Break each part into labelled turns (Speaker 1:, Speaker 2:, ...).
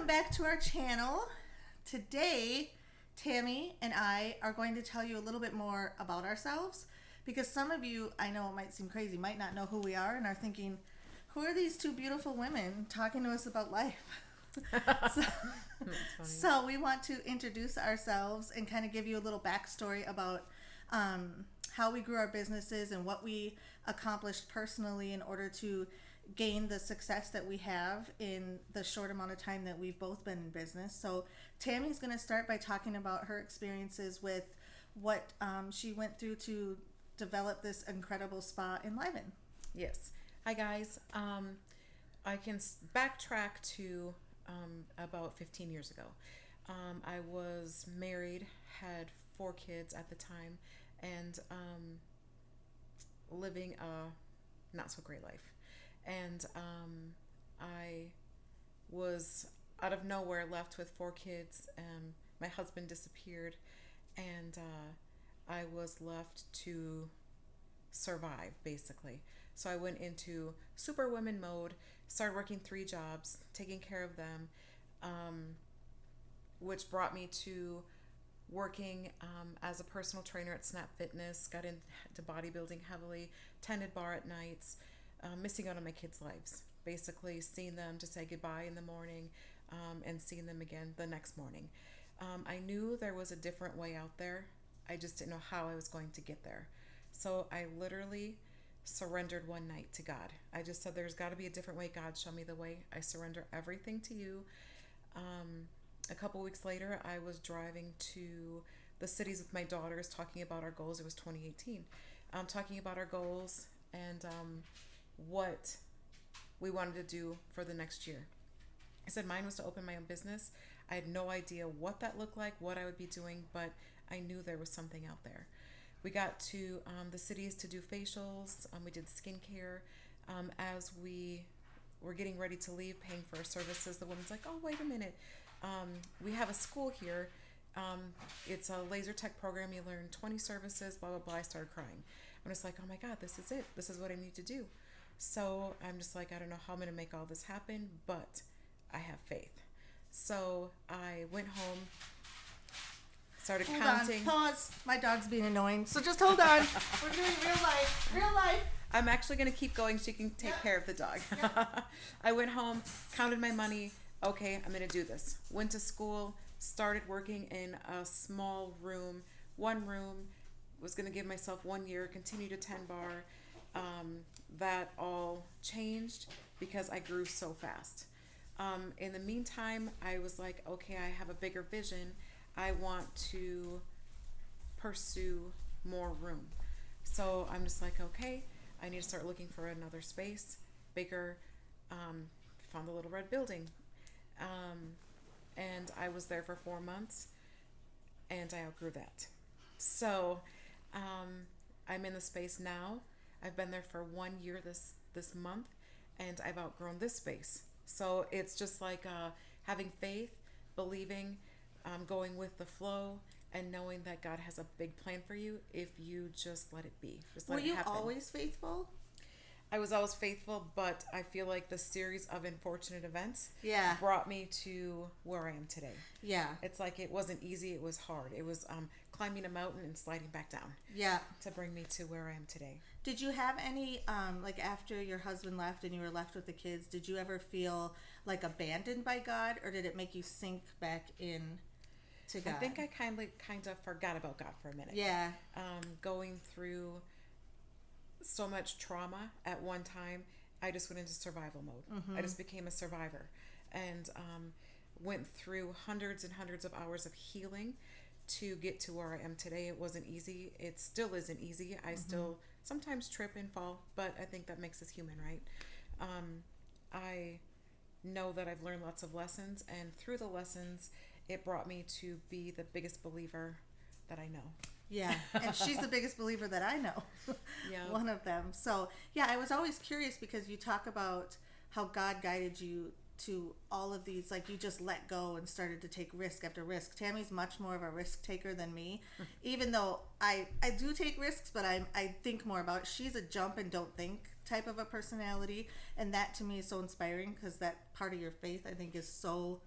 Speaker 1: back to our channel. Today, Tammy and I are going to tell you a little bit more about ourselves because some of you, I know it might seem crazy, might not know who we are and are thinking, who are these two beautiful women talking to us about life? So we want to introduce ourselves and kind of give you a little backstory about how we grew our businesses and what we accomplished personally in order to gain the success that we have in the short amount of time that we've both been in business. So Tammy's going to start by talking about her experiences with what she went through to develop this incredible spa in Lyman.
Speaker 2: Yes. Hi guys. I can backtrack to about 15 years ago. I was married, had 4 kids at the time, and living a not so great life. And I was out of nowhere left with 4 kids. My husband disappeared, and I was left to survive, basically. So I went into superwoman mode, started working 3 jobs, taking care of them, which brought me to working as a personal trainer at Snap Fitness, got into bodybuilding heavily, tended bar at nights, missing out on my kids' lives. Basically seeing them to say goodbye in the morning and seeing them again the next morning. I knew there was a different way out there. I just didn't know how I was going to get there. So I literally surrendered one night to God. I just said, there's got to be a different way. God, show me the way. I surrender everything to you. A couple weeks later, I was driving to the cities with my daughters talking about our goals. It was 2018. Talking about our goals and what we wanted to do for the next year. I said mine was to open my own business. I had no idea what that looked like, what I would be doing, but I knew there was something out there. We got to the cities to do facials. We did skincare. As we were getting ready to leave, paying for our services, the woman's like, oh, wait a minute. We have a school here. It's a laser tech program. You learn 20 services, blah, blah, blah. I started crying. I'm just like, oh my God, this is it. This is what I need to do. So I'm just like, I don't know how I'm going to make all this happen, but I have faith. So I went home, started counting.
Speaker 1: Pause. My dog's being annoying. So just hold on. We're doing real life. Real life.
Speaker 2: I'm actually going to keep going so you can take care of the dog. I went home, counted my money. Okay, I'm going to do this. Went to school, started working in a small room, one room, was going to give myself 1 year, continue to 10 bar. That all changed because I grew so fast. In the meantime, I was like, okay, I have a bigger vision. I want to pursue more room. So I'm just like, okay, I need to start looking for another space, bigger. Found the little red building. And I was there for 4 months and I outgrew that. So I'm in the space now. I've been there for 1 year this month and I've outgrown this space. So it's just like having faith, believing, going with the flow, and knowing that God has a big plan for you if you just let it be. Just let it happen.
Speaker 1: Were you always faithful?
Speaker 2: I was always faithful, but I feel like the series of unfortunate events
Speaker 1: Yeah.
Speaker 2: brought me to where I am today.
Speaker 1: Yeah.
Speaker 2: It's like it wasn't easy, it was hard. It was climbing a mountain and sliding back down.
Speaker 1: Yeah.
Speaker 2: To bring me to where I am today.
Speaker 1: Did you have any, like after your husband left and you were left with the kids, did you ever feel like abandoned by God, or did it make you sink back in to God?
Speaker 2: I think I kind of forgot about God for a minute.
Speaker 1: Yeah.
Speaker 2: Going through so much trauma at one time, I just went into survival mode. I just became a survivor and went through hundreds and hundreds of hours of healing to get to where I am today. It wasn't easy. It still isn't easy. I still sometimes trip and fall, but I think that makes us human, right? I know that I've learned lots of lessons, and through the lessons, it brought me to be the biggest believer that I know.
Speaker 1: Yeah, and she's the biggest believer that I know.
Speaker 2: Yeah.
Speaker 1: One of them. So, yeah, I was always curious because you talk about how God guided you to all of these, like you just let go and started to take risk after risk. Tammy's much more of a risk taker than me, even though I do take risks, but I think more about it. She's a jump and don't think type of a personality, and that to me is so inspiring because that part of your faith I think is so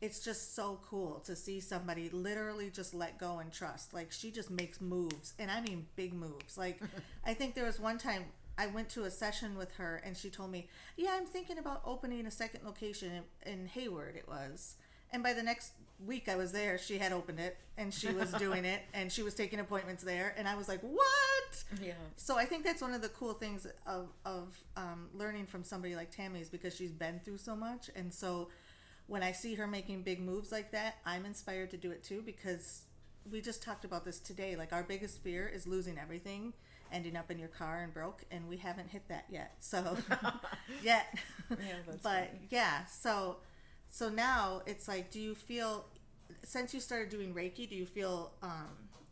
Speaker 1: it's just so cool to see somebody literally just let go and trust. Like, she just makes moves, and I mean big moves. Like, I think there was one time I went to a session with her, and she told me, yeah, I'm thinking about opening a second location in Hayward, it was. And by the next week I was there, she had opened it, and she was doing it, and she was taking appointments there, and I was like, what?
Speaker 2: Yeah.
Speaker 1: So I think that's one of the cool things of learning from somebody like Tammy, is because she's been through so much. And so when I see her making big moves like that, I'm inspired to do it too, because we just talked about this today. Like, our biggest fear is losing everything, ending up in your car and broke, and we haven't hit that yet. So, yet.
Speaker 2: Yeah, that's
Speaker 1: but
Speaker 2: funny.
Speaker 1: yeah, so now it's like, do you feel, since you started doing Reiki, do you feel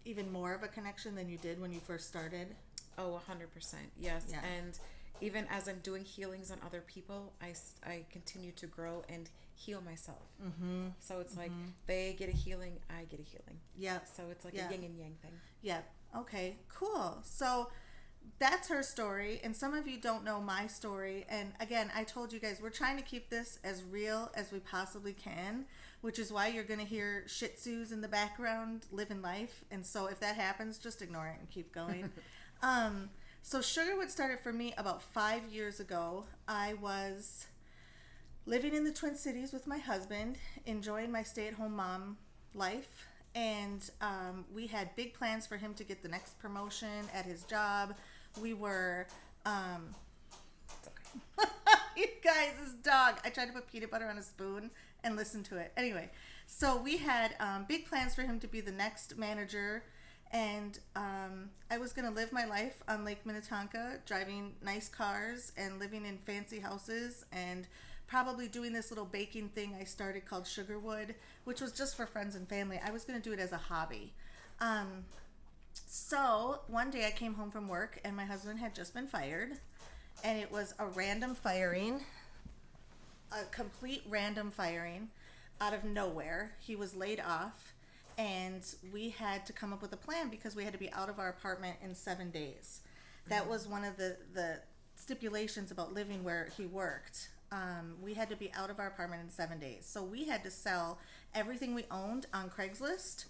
Speaker 1: even more of a connection than you did when you first started?
Speaker 2: Oh, 100%. Yes.
Speaker 1: Yeah.
Speaker 2: And even as I'm doing healings on other people, I continue to grow and heal myself.
Speaker 1: Mm-hmm.
Speaker 2: So it's like they get a healing, I get a healing.
Speaker 1: Yeah.
Speaker 2: So it's like
Speaker 1: Yeah.
Speaker 2: a yin and yang thing.
Speaker 1: Yeah. Okay, cool. So that's her story, and some of you don't know my story. And again, I told you guys, we're trying to keep this as real as we possibly can, which is why you're going to hear Shih Tzus in the background living life. And so if that happens, just ignore it and keep going. So Sugarwood started for me about 5 years ago. I was living in the Twin Cities with my husband, enjoying my stay-at-home mom life. And we had big plans for him to get the next promotion at his job. We were,
Speaker 2: It's okay.
Speaker 1: you guys, this dog, I tried to put peanut butter on a spoon and listen to it. Anyway, so we had big plans for him to be the next manager. And I was going to live my life on Lake Minnetonka, driving nice cars and living in fancy houses, and probably doing this little baking thing I started called Sugarwood, which was just for friends and family. I was going to do it as a hobby. So one day I came home from work, and my husband had just been fired, and it was a random firing, a complete random firing out of nowhere. He was laid off, and we had to come up with a plan because we had to be out of our apartment in 7 days. That was one of the stipulations about living where he worked. We had to be out of our apartment in 7 days. So we had to sell everything we owned on Craigslist.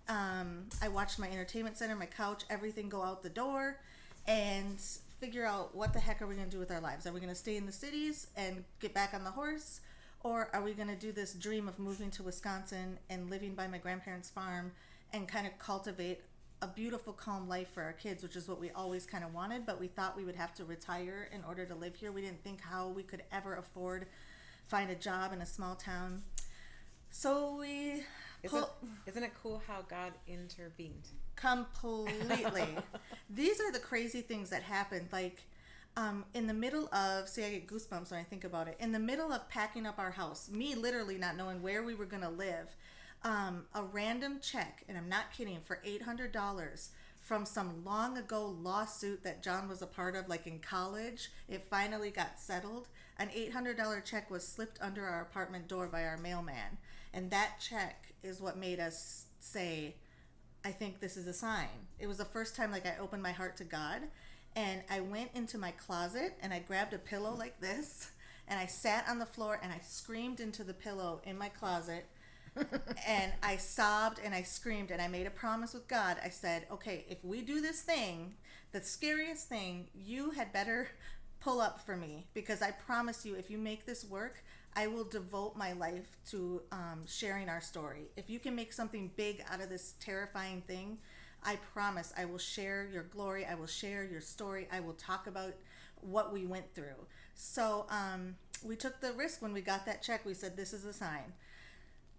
Speaker 1: I watched my entertainment center, my couch, everything go out the door, and figure out what the heck are we going to do with our lives. Are we going to stay in the cities and get back on the horse? Or are we going to do this dream of moving to Wisconsin and living by my grandparents' farm and kind of cultivate a beautiful, calm life for our kids, which is what we always kind of wanted, but we thought we would have to retire in order to live here. We didn't think how we could ever afford find a job in a small town. So we
Speaker 2: Isn't it cool how God intervened?
Speaker 1: completely. These are the crazy things that happened. Like, in the middle of, see, I get goosebumps when I think about it. In the middle of packing up our house, me literally not knowing where we were going to live, a random check, and I'm not kidding, for $800 from some long ago lawsuit that John was a part of, like in college. It finally got settled. An $800 check was slipped under our apartment door by our mailman. And that check is what made us say, I think this is a sign. It was the first time like I opened my heart to God. And I went into my closet and I grabbed a pillow like this, and I sat on the floor and I screamed into the pillow in my closet. And I sobbed and I screamed, and I made a promise with God. I said, okay, if we do this thing, the scariest thing, you had better pull up for me, because I promise you, if you make this work, I will devote my life to sharing our story. If you can make something big out of this terrifying thing, I promise I will share your glory. I will share your story. I will talk about what we went through. So we took the risk when we got that check. We said, this is a sign.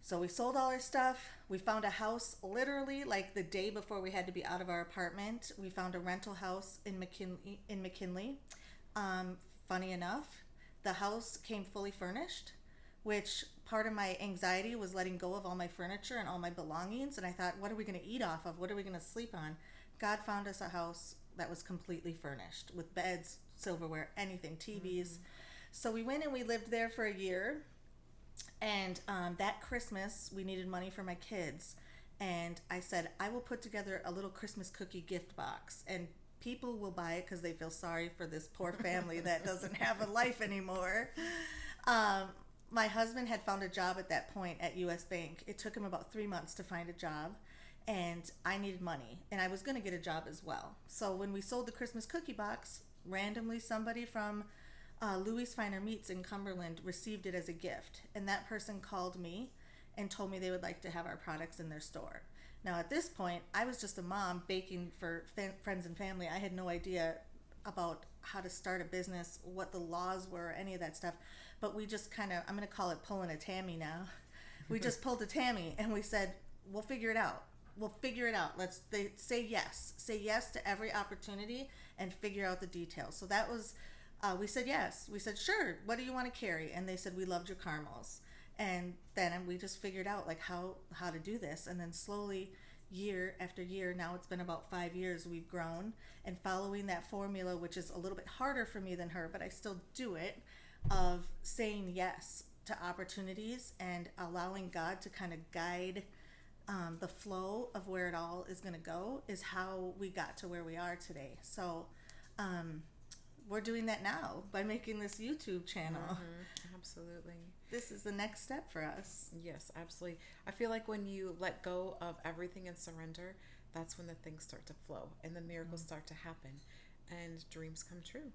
Speaker 1: So we sold all our stuff. We found a house literally like the day before we had to be out of our apartment. We found a rental house in McKinley. Funny enough, the house came fully furnished, which part of my anxiety was letting go of all my furniture and all my belongings. And I thought, what are we going to eat off of? What are we going to sleep on? God found us a house that was completely furnished with beds, silverware, anything, TVs. Mm-hmm. So we went and we lived there for a year. And that Christmas, we needed money for my kids. And I said, I will put together a little Christmas cookie gift box. And people will buy it because they feel sorry for this poor family that doesn't have a life anymore. my husband had found a job at that point at US Bank. It took him about 3 months to find a job, and I needed money, and I was going to get a job as well. So when we sold the Christmas cookie box, randomly somebody from Louis Finer Meats in Cumberland received it as a gift, and that person called me and told me they would like to have our products in their store. Now at this point, I was just a mom baking for friends and family. I had no idea about how to start a business, what the laws were, any of that stuff. But we just kind of, I'm going to call it pulling a Tammy now. We just pulled a Tammy and we said, we'll figure it out. We'll figure it out. They say yes. Say yes to every opportunity and figure out the details. So that was, we said yes. We said, sure, what do you want to carry? And they said, we loved your caramels. And then we just figured out like how to do this. And then slowly, year after year, now it's been about 5 years, we've grown. And following that formula, which is a little bit harder for me than her, but I still do it, of saying yes to opportunities and allowing God to kind of guide the flow of where it all is going to go, is how we got to where we are today. So we're doing that now by making this YouTube channel.
Speaker 2: Absolutely.
Speaker 1: This is the next step for us.
Speaker 2: Yes, absolutely. I feel like when you let go of everything and surrender, that's when the things start to flow and the miracles start to happen and dreams come true.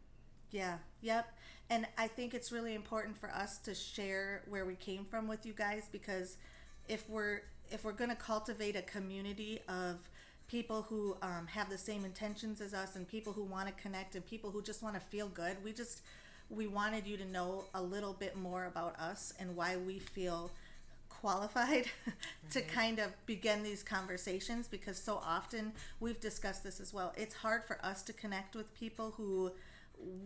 Speaker 1: Yeah, yep. And I think it's really important for us to share where we came from with you guys, because if we're going to cultivate a community of people who have the same intentions as us, and people who want to connect, and people who just want to feel good, we wanted you to know a little bit more about us and why we feel qualified to kind of begin these conversations, because so often, we've discussed this as well, it's hard for us to connect with people who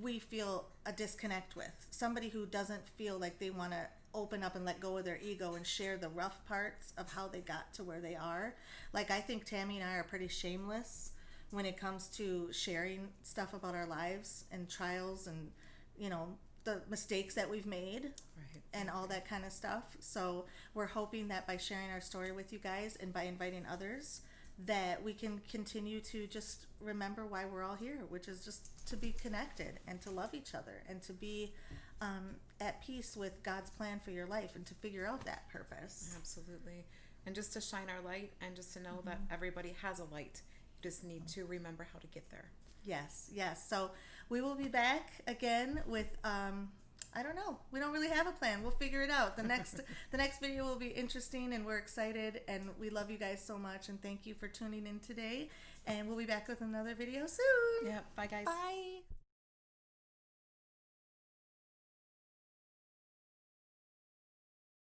Speaker 1: we feel a disconnect with. Somebody who doesn't feel like they want to open up and let go of their ego and share the rough parts of how they got to where they are. Like, I think Tammy and I are pretty shameless when it comes to sharing stuff about our lives and trials and, you know, the mistakes that we've made and all that kind of stuff. So we're hoping that by sharing our story with you guys and by inviting others, that we can continue to just remember why we're all here, which is just to be connected and to love each other and to be at peace with God's plan for your life and to figure out that purpose.
Speaker 2: Absolutely. And just to shine our light and just to know that everybody has a light. You just need to remember how to get there.
Speaker 1: Yes, yes. So we will be back again with I don't know. We don't really have a plan. We'll figure it out. The next video will be interesting, and we're excited, and we love you guys so much, and thank you for tuning in today. And we'll be back with another video soon.
Speaker 2: Yeah. Bye, guys.
Speaker 1: Bye.